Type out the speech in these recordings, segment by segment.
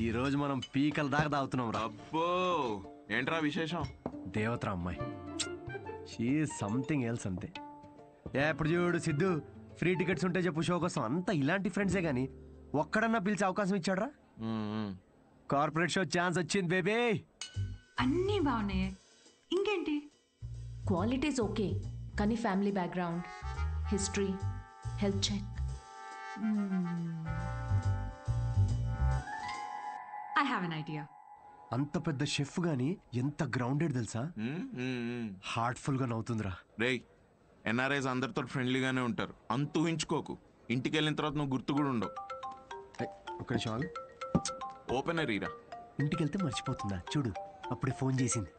ఈ రోజు మనం పీకల దాకా తాగుతున్నాం రా. అబ్బో ఏంట్రా విశేషం? దేవతరా అమ్మాయి, షీ సంథింగ్ ఎల్స్ అంతే. ఎప్పుడు చూడు సిద్ధు ఫ్రీ టికెట్స్ ఉంటే చెప్పు షో కోసం. అంతా ఇలాంటి ఫ్రెండ్సే గానీ ఒక్కడన్నా పిలిచే అవకాశం ఇచ్చాడ్రా? కార్పొరేట్ షో ఛాన్స్ వచ్చింది బేబీ. అన్నీ బాగున్నాయి, ఇంకేంటి? క్వాలిటీస్ ఓకే, కానీ family background, history, health check. I have an idea. అంత పెద్ద షెఫ్ గానీ ఎంత గ్రౌండెడ్ తెలుసా? హార్ట్ఫుల్ గా నవ్వుతుందిరా. రేయ్, ఎన్ఆర్ఐస్ అందరితో ఫ్రెండ్లీగానే ఉంటారు, అంత ఊహించుకోకు. ఇంటికి వెళ్ళిన తర్వాత నువ్వు గుర్తు కూడా ఉండవు. ఒక్క నిమిషం ఆగు. ఓపెనర్ ఈరా. ఇంటికి వెళ్తే మర్చిపోతుందా చూడు, అప్పుడే ఫోన్ చేసింది.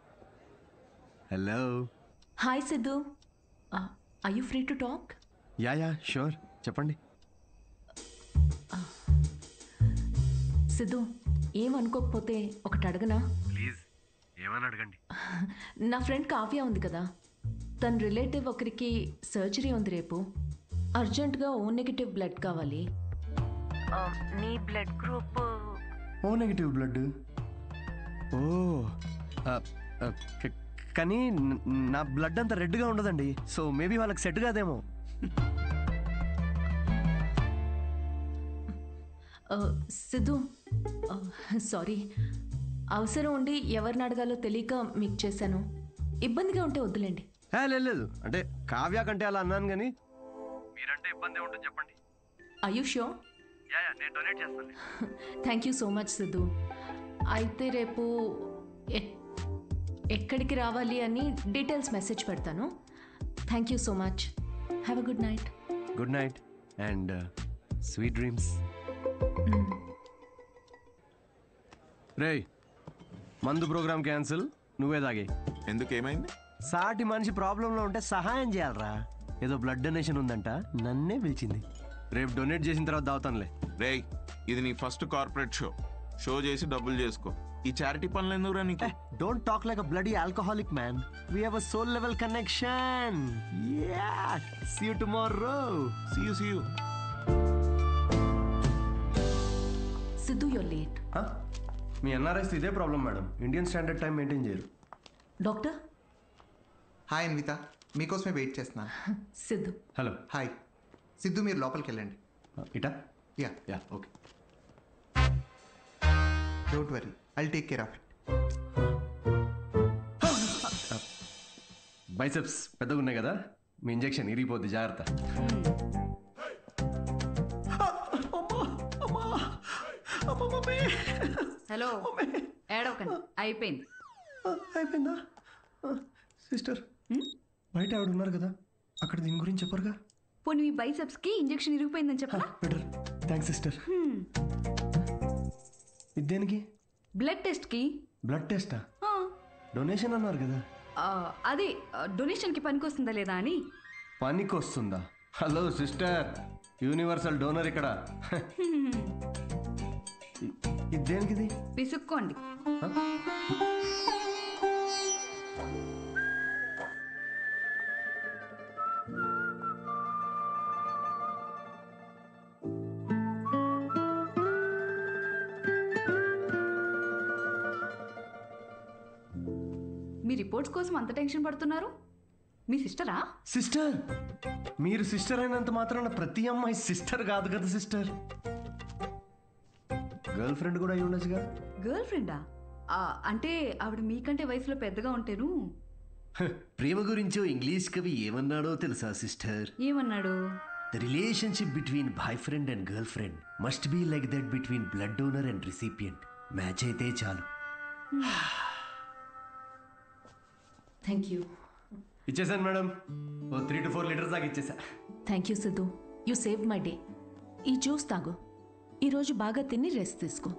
Hello. Hi Siddhu, are you free to talk? Yeah sure, చెప్పండి. సిద్ధు, ఏమనుకోకపోతే ఒకటి అడగనా? ప్లీజ్, ఏమని అడగండి. నా ఫ్రెండ్ కావ్య ఉంది కదా, తన రిలేటివ్ ఒకరికి సర్జరీ ఉంది రేపు. అర్జెంటుగా ఓ నెగిటివ్ బ్లడ్ కావాలి. నీ blood group O negative blood. ఓ కానీ నా బ్లడ్ అంత రెడ్గా ఉండదండి, సో మేబీ వాళ్ళకి సెట్ కాదేమో. సిద్ధు, సారీ, అవసరం ఉండి ఎవరిని అడగాలో తెలియక మీకు చేశాను. ఇబ్బందిగా ఉంటే వద్దులేండి. లేదు, అంటే కావ్య కంటే అలా అన్నాను కానీ మీరంటే ఇబ్బంది ఉంటుంది చెప్పండి. Are you sure? నేను డొనేట్ చేస్తాను. Thank you so much Siddhu. అయితే రేపు ఎక్కడికి రావాలి అని డీటెయిల్స్ మెసేజ్ పెడతాను. Thank you so much. Have a good night. Good night and sweet dreams. రేయ్, మందు ప్రోగ్రామ్ క్యాన్సిల్, నువ్వే తాగే. ఎందుకు, ఏమైంది? సాటి మనిషి ప్రాబ్లంలో ఉంటే సహాయం చేయాలరా. ఏదో బ్లడ్ డొనేషన్ ఉందంట, నన్నే పిలిచింది. రేపు డొనేట్ చేసిన తర్వాత దావుతానులే. రేయ్, ఇది నీ ఫస్ట్ కార్పొరేట్ షో చేసి డబ్బులు చేసుకో. ఈ చారిటీ పనులు ఎందుకురా నీకు? Don't talk like a bloody alcoholic man. We have a soul level connection. See you tomorrow. See you. Siddhu, you're late. మీ ఎన్ఆర్ఐస్ ఇదే problem madam, Indian standard time maintain చేయరు. డాక్టర్. హాయ్ అన్విత, మీకోసమే వెయిట్ చేస్తున్నాను. Siddhu. Hello. Hi Siddhu, మీరు లోపలికి వెళ్ళండి. ఇటా? Ya okay. Don't worry, I'll take care of it. Biceps పెద్దగా ఉన్నాయి కదా, మీ ఇంజెక్షన్ ఇరిగిపోద్ది, జాగ్రత్త. హలో, ఏడవకండి, అయిపోయింది. అయిపోయిందా? సిస్టర్, బయట ఆవిడ ఉన్నారు కదా, అక్కడ దీని గురించి చెప్పరుగా? పోనీ మీ బైసెప్స్ కి ఇంజెక్షన్ ఇరిగిపోయిందని చెప్పరా? బెటర్. Thanks sister. ఇది దేనికి? బ్లడ్ టెస్ట్ కి. బ్లడ్ టెస్టా? డొనేషన్ అన్నారు కదా. అదే డొనేషన్ కి పనికొస్తుందా లేదా అని. పనికొస్తుందా? హలో సిస్టర్, యూనివర్సల్ డోనర్ ఇక్కడ. ఇది దేనికిది? విసుక్కోండి. మీ రిపోర్ట్స్ కోసం అంత టెన్షన్ పడుతున్నారు? మీ సిస్టరా? సిస్టర్? మీరు సిస్టర్ అయినంత మాత్రాన ప్రతి అమ్మాయి సిస్టర్ కాదు కదా సిస్టర్. గర్ల్ ఫ్రెండ్ కూడా అయి ఉండొచ్చుగా. గర్ల్ ఫ్రెండా? అంటే ఆవిడ మీకంటే వయసులో పెద్దగా ఉంటేను. ప్రేమ గురించో ఇంగ్లీష్ కవి ఏమన్నాడో తెలుసా సిస్టర్? ఏమన్నాడు? The relationship between boyfriend and girlfriend must be like that between blood donor and recipient. Match అయితే చాలు. Thank you. ఇచ్చేసాను మేడం, 3 to 4 లీటర్స్ దాకా ఇచ్చేసా. Thank you Siddhu, you save my day. ఈ జ్యూస్ తాగు, ఈరోజు బాగా తిని రెస్ట్ తీసుకో.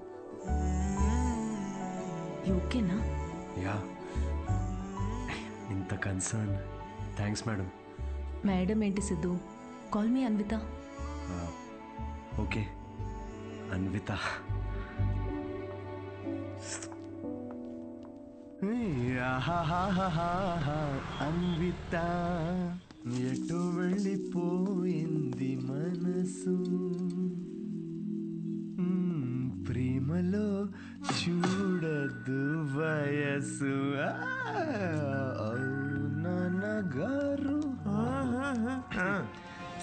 ఓకేనా? యా. ఇంత కన్సర్న్. Thanks madam. మేడం ఏంటి Siddhu, call me Anvitha. Okay Anvitha. Anvitha ఎటు వెళ్ళిపోయింది మనసు. మనసు నాన్నగారు.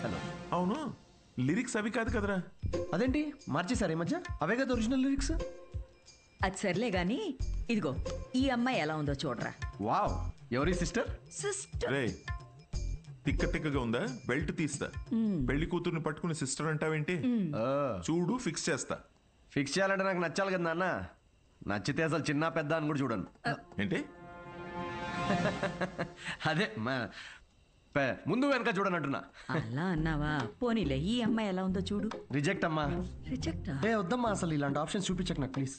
హలో. అవును, లిరిక్స్ అవి కాదు కదరా. అదేంటి మార్చేశారు ఈ మధ్య? అవే కదా ఒరిజినల్ లిరిక్స్. అది సర్లే గాని ఇదిగో ఈ అమ్మాయి ఎలా ఉందో చూడరా. వావ్, ఎవరి సిస్టర్? సిస్టర్. రే, తిక్క తిక్కగా ఉందా? బెల్ట్ తీస్తా. పెళ్లి కూతుర్ని పట్టుకుని సిస్టర్ అంటావేంటి? చూడు, ఫిక్స్ చేస్తా. ఫిక్స్ చేయాలంటే నాకు నచ్చాలి కదా నాన్న. నచ్చితే అసలు చిన్న పెద్ద అని కూడా చూడను. ఏంటి? అదే ముందు వెనక చూడనంటున్నా. అలా అన్నావా? పోనీలే, ఈ అమ్మాయి ఎలా ఉందో చూడు. రిజెక్ట్ అమ్మా. రిజెక్టా? వద్దమ్మా, అసలు ఇలాంటి ఆప్షన్స్ చూపించకు నాకు ప్లీజ్.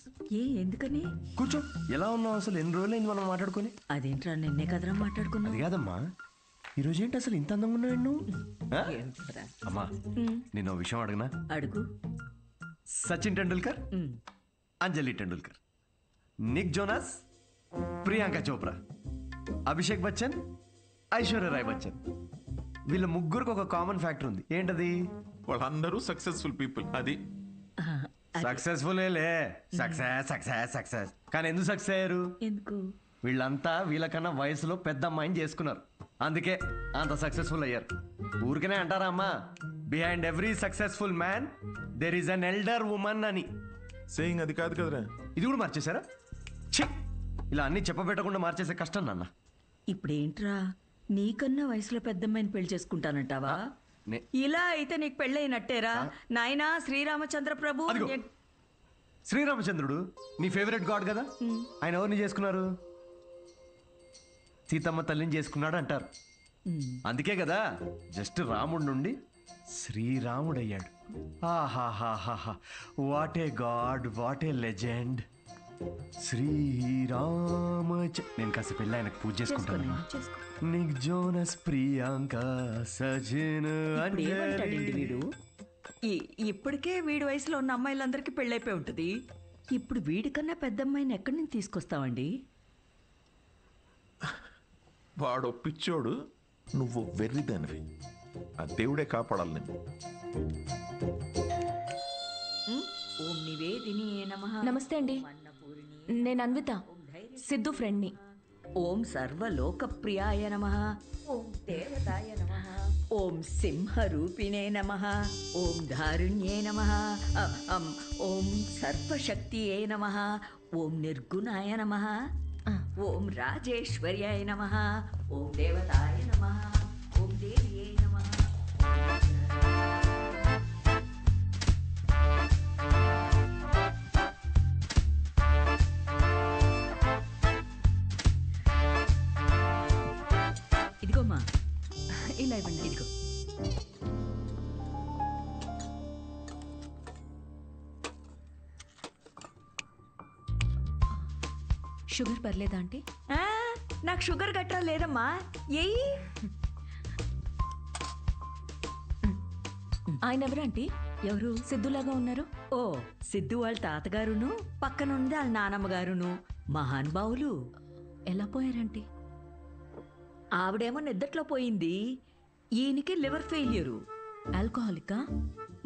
ఎందుకని? కూర్చో. ఎలా ఉన్నావు అసలు? ఎన్ని రోజులైంది మనం మాట్లాడుకొని? అదేంట్రా, నిన్నే కదరా మాట్లాడుకున్నావు. అది కాదమ్మా, ఈరోజు ఏంటి అసలు ఇంత అందంగా ఉన్నావు నువ్వు? ఆ? ఏంట్రా? అమ్మా, నేను ఓ విషయం అడగనా? అడుగు. సచిన్ టెండూల్కర్, అంజలి టెండూల్కర్, నిక్ జోనాస్, ప్రియాంక చోప్రా, అభిషేక్ బచ్చన్, ఐశ్వర్య రాయ్ బచ్చన్, వీళ్ళ ముగ్గురికి ఒక కామన్ ఫ్యాక్టర్ ఉంది. ఏంటది? వాళ్ళందరూ సక్సెస్ఫుల్ పీపుల్. అది సక్సెస్ఫుల్ సక్సెస్ సక్సెస్ సక్సెస్. కానీ ఎందుకు సక్సెస్ అయ్యారు? ఎందుకు? వీళ్ళంతా వీళ్ళకన్నా వయసులో పెద్ద అమ్మాయిని చేసుకున్నారు, అందుకే అంత సక్సెస్ఫుల్ అయ్యారు. ఊరికనే అంటారా అమ్మా, behind every successful man there is an elder woman అని. సేయింగ్ అది కాదు కదరా. ఇది కూడా మార్చేశారా? ఛీ, ఇలా అన్ని చెప్పబెట్టకుండా మార్చేసే కష్టం నాన్న. ఇప్పుడేంట్రా, నీకన్నా వయసులో పెద్దమ్మాయిని పెళ్లి చేసుకుంటానంటావా? ఇలా అయితే నీకు పెళ్ళైనట్టేరా నాయనా. శ్రీరామచంద్ర ప్రభు. అదిగో. శ్రీరామచంద్రుడు నీ ఫేవరెట్ గాడ్ కదా, ఆయన ఎవరిని చేసుకున్నారు? సీతమ్మ తల్లిని చేసుకున్నాడు అంటారు. అందుకే కదా జస్ట్ రాముడి నుండి శ్రీరాముడయ్యాడు. ఆహాహాహా, what a god, what a legend. Srirama. నేను కాసేపు వెళ్ళి ఆయనకు పూజ చేసుకుంటాను. నిక్ జోనస్, ప్రియాంక, సజిన్, ఏమంటాడండి వీడు? ఇప్పటికే వీడి వయసులో ఉన్న అమ్మాయిలందరికీ పెళ్ళైపోయి ఉంటుంది. ఇప్పుడు వీడికన్నా పెద్ద అమ్మాయిని ఎక్కడి నుంచి తీసుకొస్తావండి? వాడు పిచ్చోడు, నువ్వు వెర్రిదానివి. ఆ దేవుడే కాపాడాలి నేను. ఓం నివేదిని నమః. నమస్తే అండి, నేను అన్విత, సిద్ధు ఫ్రెండ్ని. ఓం సర్వలోకప్రియాయ నమః. ఓం దేవతాయ నమః. ఓం సింహరూపిణే నమః. ఓం ధారుణ్యే నమః. ఓం సర్వశక్తియే నమః. ఓం నిర్గుణాయ నమః. ఓం రాజేశ్వర్యాయ నమః. ఓం దేవతాయ నమః. ఓం దేవ్యే నమః. ఇదిగోమ్మా, ఇలా ఇవ్వండి. ఇదిగో. షుగర్ పర్లేదా ఆంటీ? నాకు షుగర్ గట్రా లేదమ్మా. ఎయ్యి. ఆయన ఎవరంటీ? ఎవరు? సిద్ధులాగా ఉన్నారు. ఓ, సిద్ధు వాళ్ళ తాతగారును, పక్కనుంది వాళ్ళ నానమ్మగారును మహానుభావులు. ఎలా పోయారంటీ? ఆవిడేమో నిద్దట్లో పోయింది, ఈయనకి లివర్ ఫెయిల్యూరు. ఆల్కహాలికా?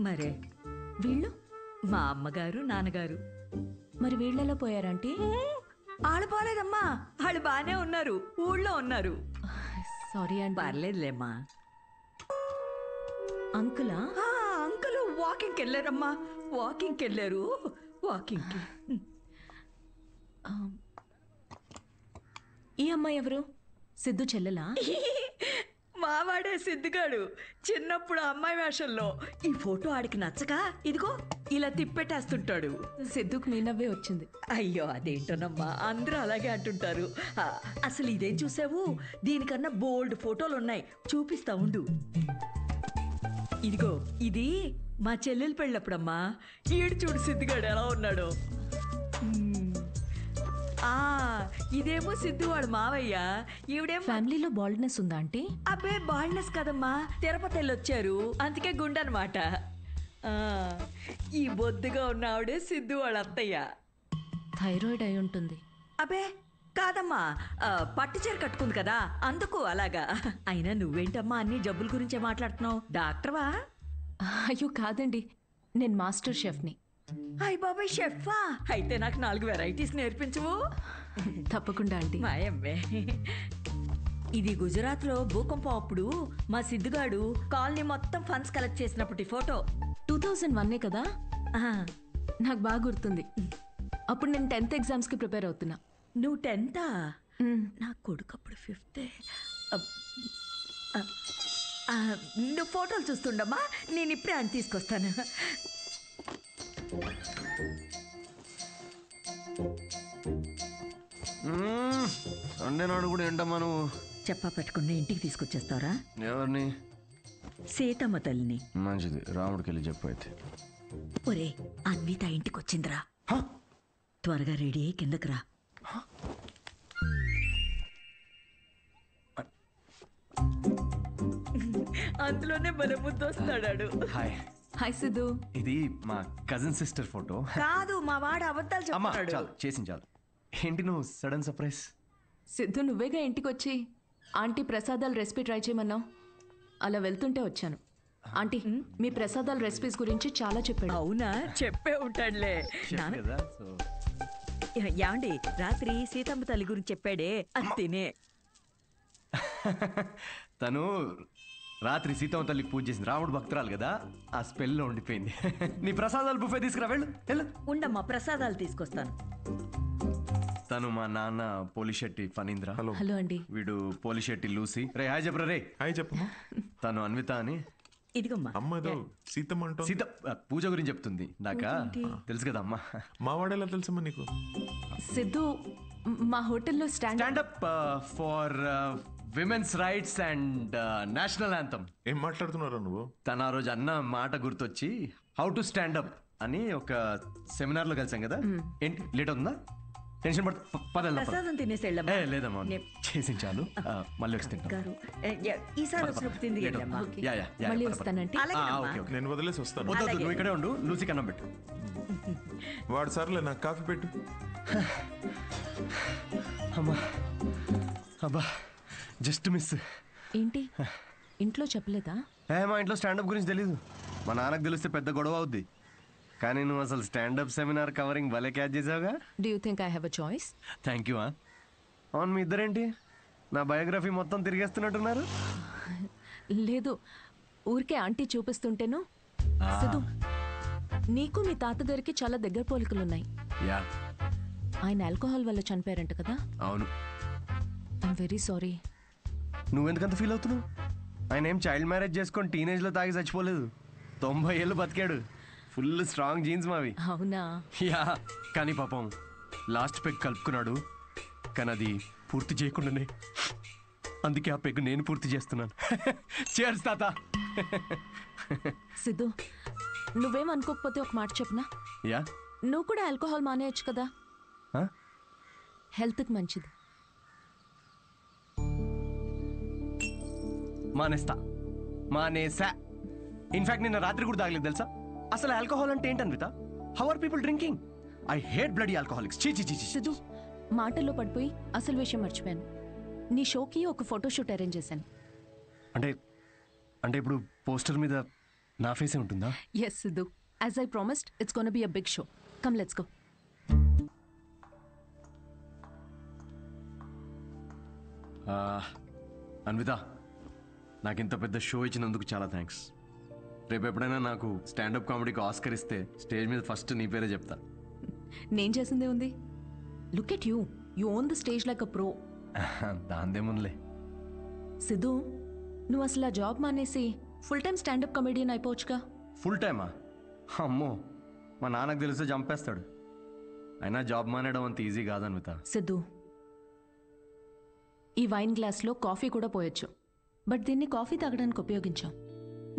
మరే వీళ్ళు? మా అమ్మగారు, నాన్నగారు. మరి వీళ్ళెలా పోయారంటీ? వాళ్ళు పోలేదమ్మా, వాళ్ళు బానే ఉన్నారు, ఊళ్ళో ఉన్నారు. సారీ అండి. పర్లేదులేమ్మా. అంకులా? అంకుల్ వాకింగ్కి వెళ్ళారమ్మా, వాకింగ్కి వెళ్ళారు. వాకింగ్కి. ఈ అమ్మాయి ఎవరు? సిద్ధు చెల్లెలా? మావాడే సిద్ధుగాడు, చిన్నప్పుడు అమ్మాయి వేషంలో. ఈ ఫోటో ఆడికి నచ్చక ఇదిగో ఇలా తిప్పెట్టేస్తుంటాడు. సిద్ధుకు మీ నవ్వే వచ్చింది. అయ్యో అదేంటోనమ్మా, అందరూ అలాగే అంటుంటారు. అసలు ఇదేం చూసావు? దీనికన్నా బోల్డ్ ఫోటోలు ఉన్నాయి, చూపిస్తా ఉండు. ఇదిగో ఇది మా చెల్లెలు పెళ్ళప్పుడమ్మా. ఈడు చూడు సిద్ధుగాడు ఎలా ఉన్నాడో. ఇదేమో సిద్ధు వాడు మావయ్య, ఈవిడేమో. ఫ్యామిలీలో బాల్డ్నెస్ ఉందా ఆంటీ? అబ్బే బాల్డ్నెస్ కదమ్మా, తిరుపతి వెళ్ళొచ్చారు, అందుకే గుండనమాట. ఈ బొద్దుగా ఉన్న ఆవిడే సిద్ధు వాళ్ళ అత్తయ్య. థైరాయిడ్ అయి ఉంటుంది. అబ్బే కాదమ్మా, పట్టు చీర కట్టుకుంది కదా అందుకు అలాగా. అయినా నువ్వేంటమ్మా అన్ని జబ్బుల గురించే మాట్లాడుతున్నావు? డాక్టర్వా? అయ్యో కాదండి, నేను మాస్టర్ షెఫ్ని. అయ్ బాబాయ్ షెఫా, అయితే నాకు 4 వెరైటీస్ నేర్పించవు. తప్పకుండా ఆంటీ. మాయమ్మే. ఇది గుజరాత్లో భూకంపం అప్పుడు మా సిద్ధుగాడు కాలనీ మొత్తం ఫండ్స్ కలెక్ట్ చేసినప్పటి ఫోటో. 2001 కదా, ఆ, నాకు బాగా గుర్తుంది. అప్పుడు నేను 10th ఎగ్జామ్స్కి ప్రిపేర్ అవుతున్నా. నువ్వు 10th? మ్, నా కొడుకు అప్పుడు 5th. నువ్వు ఫోటోలు చూస్తుండమ్మా, నేను ఇప్పుడే అని తీసుకొస్తాను. సండే నాడు కూడా ఏంటమ్మా నువ్వు? చెప్పా పెట్టుకుని ఇంటికి తీసుకొచ్చేస్తారా? ఎవరిని? సీతమ్మ తల్లిని. మంచిది, రాముడికి వెళ్ళి చెప్పు అయితే. ఒరే, అన్విత ఇంటికి వచ్చిందిరా. త్వరగా రెడీ అయ్యి కిందకి రా. అందులోనే బలముద్దు వస్తాడాడు. Hi, hi Siddhu. ఇది మా కజిన్ సిస్టర్ ఫోటో. కాదు, మా వాడు అబద్ధాలు అమ్మా చెప్తాడు. చాలు, చేసింది చాలు. ఏంటి నువ్వు సడన్ సర్ప్రైజ్? సిద్ధు, నువ్వేగా ఇంటికి వచ్చి ఆంటీ ప్రసాదాల రెసిపీ ట్రై చేయమన్నావు. అలా వెళ్తుంటే వచ్చాను. ఆంటీ, మీ ప్రసాదాల రెసిపీస్ గురించి చాలా చెప్పాడు. అవునా, చెప్పే ఉంటాడులే. నాన్న, కదా, సో యాండి రాత్రి సీతమ్మ తల్లి గురించి చెప్పాడే, అది తినే. తను రాత్రి సీతమ్మ తల్లికి పూజ చేసింది. రాముడు భక్తురాలు కదా, ఆ స్పెల్లో ఉండిపోయింది. నీ ప్రసాదాలు బుఫే తీసుకురా, వెళ్ళు వెళ్ళు. ఉండమ్మా, ప్రసాదాలు తీసుకొస్తాను. తను మా నాన్న పోలిశెట్టి ఫణీంద్ర. హలో. హలో అండి. వీడు పోలిశెట్టి లూసి. రే హాయ్ చెప్పరా రే. హాయ్ చెప్పమ్మా. తను అన్విత అని. ఇదిగమ్మా. అమ్మ ఏదో సీతమ్మ అంటావు. సీత పూజ గురించి చెప్తుంది. నాకా తెలుసు కదా అమ్మా. మా వాడేలా తెలుసమ్మా నీకు? సిద్ధు, మా హోటల్లో stand up for women's rights and national anthem. ఏం మాట్లాడుతున్నారా నువ్వు? తను ఆ రోజు అన్న మాట గుర్తొచ్చి హౌ టు స్టాండప్ అని ఒక సెమినార్ లో కలిసాం కదా. ఏంటి లేట్ అవుతుందా? టెన్షన్ పడతా. ప్రసాదం తినేసి వెళ్ళమ్మా. లేదమ్మా, చేసి చాలు. మళ్ళీ వచ్చి తింటాం. గారు, ఈసారి వచ్చినప్పుడు తింది వెళ్ళమ్మా. యా, యా, యా, మళ్ళీ పద, పద. వస్తానంటే. అలాగేనమ్మా. Okay, okay. నేను వదిలేసి వస్తాను. వద్దు, వద్దు, నువ్వు ఇక్కడే ఉండు. లూసి కన్నం పెట్టు. వాడు సర్లే, నాకు కాఫీ పెట్టు. అమ్మా, అబ్బా, జస్ట్ మిస్. ఏంటి, ఇంట్లో చెప్పలేదా? మా ఇంట్లో స్టాండప్ గురించి తెలీదు. మా నాన్నకు తెలిస్తే పెద్ద గొడవ అవుద్ది. కానీ నువ్వు అసలు స్టాండప్ సెమినార్ కవరింగ్ భలే క్యాచ్ చేసావుగా. Do you think I have a choice? Thank you. అవును, మీ ఇద్దరేంటి నా బయోగ్రఫీ మొత్తం తిరిగేస్తున్నట్టున్నారు? లేదు, ఊరికే ఆంటీ చూపిస్తుంటేను. సిద్ధు, నీకు మీ తాతగారికి చాలా దగ్గర పోలికలున్నాయి. యా, ఆయన ఆల్కహాల్ వల్ల చనిపోయారంట కదా. అవును. I'm very sorry. నువ్వెందుకంత ఫీల్ అవుతున్నావు? ఆయన ఏం చైల్డ్ మ్యారేజ్ చేసుకొని టీనేజ్లో తాగి చచ్చిపోలేదు. 90 ఏళ్ళు బతికాడు. ఫుల్ స్ట్రాంగ్ జీన్స్ మావి. అవునా? యా, కానీ పాపం లాస్ట్ పెగ్ కలుపుకున్నాడు. కానీ అది పూర్తి చేయకుండానే, అందుకే ఆ పెగ్ నేను పూర్తి చేస్తున్నాను. చేర్స్ తాత. సిద్ధు, నువ్వేం అనుకోకపోతే ఒక మాట చెప్పనా? యా. నువ్వు కూడా ఆల్కహాల్ మానేయచ్చు కదా, హెల్త్కి మంచిది. మానేసా. ఇన్ఫాక్ట్ నిన్న రాత్రి కూడా తాగలేదు తెలుసా. అసలు ఆల్కహాల్ అంటే ఏంటన్విత? How are people drinking? I hate bloody alcoholics. చీ చీ చీ. సిద్ధు, మాటల్లో పడిపోయి అసలు విషయం మర్చిపోయాను. నీ షోకి ఒక ఫోటోషూట్ అరేంజ్ చేశాను. అంటే అంటే ఇప్పుడు పోస్టర్ మీద నా ఫేసే ఉంటుందా? Yes Siddhu, as I promised, it's gonna be a big show. Come let's go. Anvitha, నాకు ఇంత పెద్ద షో ఇచ్చినందుకు చాలా థ్యాంక్స్. రేపు ఎప్పుడైనా నాకు స్టాండప్ కామెడీకి ఆస్కర్ ఇస్తే స్టేజ్ మీద ఫస్ట్ నీ పేరే చెప్తా. నేను చేసిందే ఉంది. Look at you, you own the stage like a pro. దాందేముందిలే. సిద్ధు, నువ్వు అసలు ఆ జాబ్ మానేసి ఫుల్ టైం స్టాండప్ కమెడియన్ అయిపోవచ్చుగా. ఫుల్ టైమా? అమ్మో, మా నాన్నకు తెలిస్తే చంపేస్తాడు. అయినా జాబ్ మానేయడం అంత ఈజీ కాదన్విత. సిద్ధు, ఈ వైన్ గ్లాస్లో కాఫీ కూడా పోయొచ్చు, బట్ దీన్ని కాఫీ తాగడానికి ఉపయోగించాం.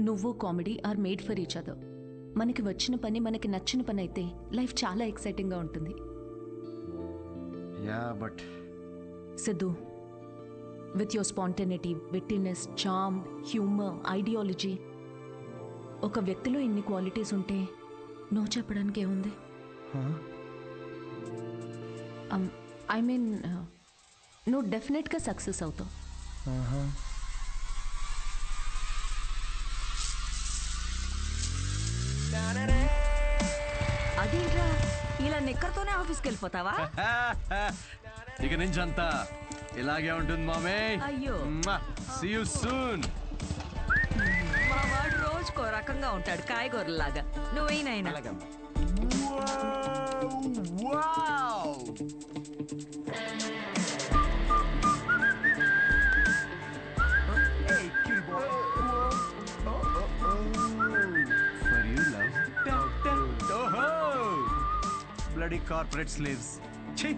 నువ్వు comedy are made for each other. మనకి వచ్చిన పని మనకి నచ్చిన పని అయితే లైఫ్ చాలా ఎక్సైటింగ్గా ఉంటుంది. Yeah, but Siddhu, with your spontaneity, wittiness, charm, humour, ideology, ఒక వ్యక్తిలో ఇన్ని క్వాలిటీస్ ఉంటే నువ్వు చెప్పడానికి ఏముంది? ఐ మీన్, నువ్వు డెఫినెట్గా సక్సెస్ అవుతావు. అదేంట్రా ఇలా నిక్కర్తోనే ఆఫీస్కి వెళ్ళిపోతావా? ఇక నుంచి అంతా ఇలాగే ఉంటుంది మామే. అయ్యో. See you soon. మా వాడు రోజుకో రకంగా ఉంటాడు కాయగూరలాగా. నువ్వేనైనా For you, love. Oh, bloody corporate slaves. Chi.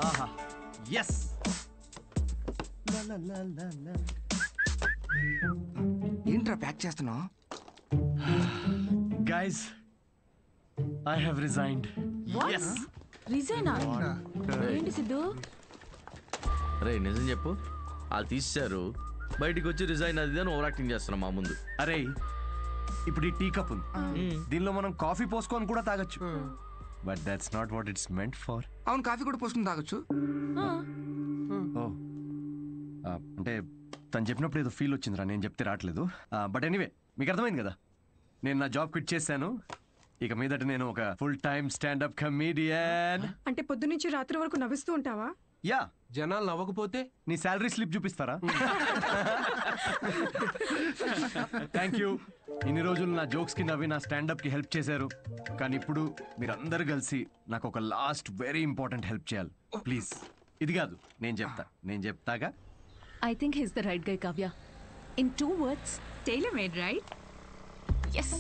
Aha. Yes. La la la la la. ఏంట్రా ప్యాక్ చేస్తున్నావు? Guys, I have resigned. Yes. రిజైనా? ఏంటి సిద్ధు? రే నిజం చెప్పు, వాళ్ళు తీసేశారు, బయటికి వచ్చి రిజైన్ అది అని ఓవర్ యాక్టింగ్ చేస్తున్నాం మా ముందు. అరే ఇప్పుడు ఈ టీ కప్ ఉంది, దీనిలో మనం కాఫీ పోసుకొని కూడా తాగొచ్చు. But that's not what it's meant for. అవును, కాఫీ కూడా పోసుకుని తాగొచ్చు. ఓ అంటే తను చెప్పినప్పుడు ఏదో ఫీల్ వచ్చిందిరా, నేను చెప్తే రావట్లేదు. బట్ ఎనీవే మీకు అర్థమైంది కదా, నేను నా జాబ్ క్విట్ చేశాను. ఇక మీదట నేను ఒక ఫుల్ టైమ్ స్టాండప్ కమీడియన్. అంటే పొద్దునుంచి రాత్రి వరకు నవ్విస్తూ ఉంటావా? యా. జనాలు నవ్వకపోతే నీ శాలరీ స్లిప్ చూపిస్తారా? Thank you. ఇన్ని రోజులు నా జోక్స్ కి నవ్వి నా స్టాండప్ కి హెల్ప్ చేశారు, కానీ ఇప్పుడు మీరందరూ కలిసి నాకు ఒక లాస్ట్ వెరీ ఇంపార్టెంట్ హెల్ప్ చేయాలి ప్లీజ్. ఇది కాదు, నేను చెప్తాగా. I think he's the right guy Kavya. In 2 words, tailor made right. Yes.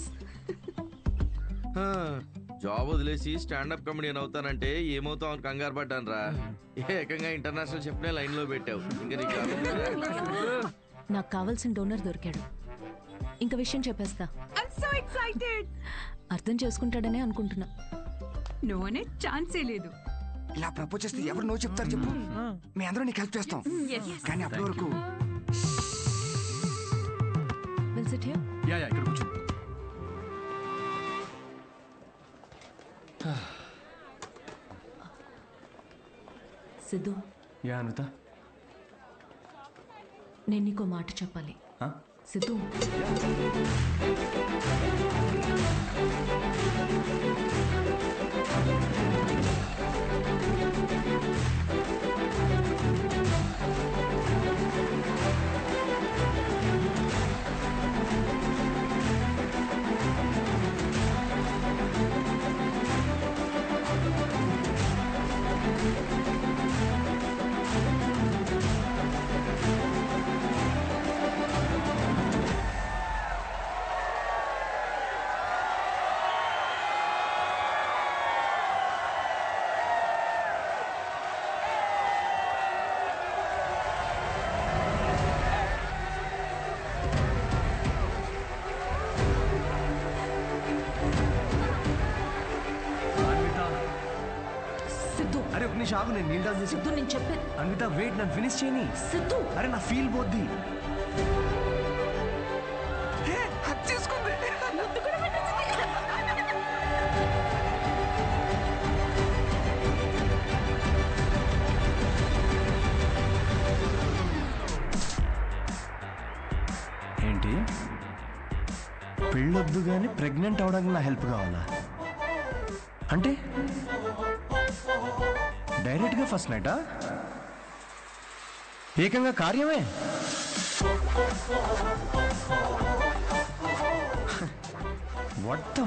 Job వదిలేసి స్టాండప్ కామెడియన్ అవుతానంటే ఏమవుతావు అని కంగారు పడ్డాను రా. ఏకంగా ఇంటర్నేషనల్ చెప్పిన లైన్ లో పెట్టావు. ఇంకా నీకు నాకు కావాల్సిన డోనర్ దొరికాడు. ఇంకా విషయం చెప్పేస్తా. I am so excited. అర్థం చేసుకుంటాడనే అనుకుంటున్నా. నో అనే ఛాన్సే లేదు. ఇలా ప్రపోజ్ చేస్తే ఎవరు నో చెప్తారు చెప్పు? మీ అందరూ నీకు హెల్ప్ చేస్తాం, కానీ అప్పటి వరకు విల్ సిట్ హియర్. యా ఇక్కడ కూర్చో. సిద్ధు, యా అనిత. నేను నీకో మాట చెప్పాలి. సిద్ధు, అరే ఒక నిమిషం ఆగు, నేను నీళ్ళు డాన్స్ చేసి. సిద్ధు నేను చెప్పే. అన్విత వెయిట్, నన్ను ఫినిష్ చేయని. సిద్ధు, అరే నా ఫీల్ పోద్ది. ఏంటి పెళ్ళొద్దు కానీ ప్రెగ్నెంట్ అవడానికి నా హెల్ప్ కావాలా? అంటే డైరెక్ట్గా ఫస్ట్ నైటా? ఏకంగా కార్యమే. What the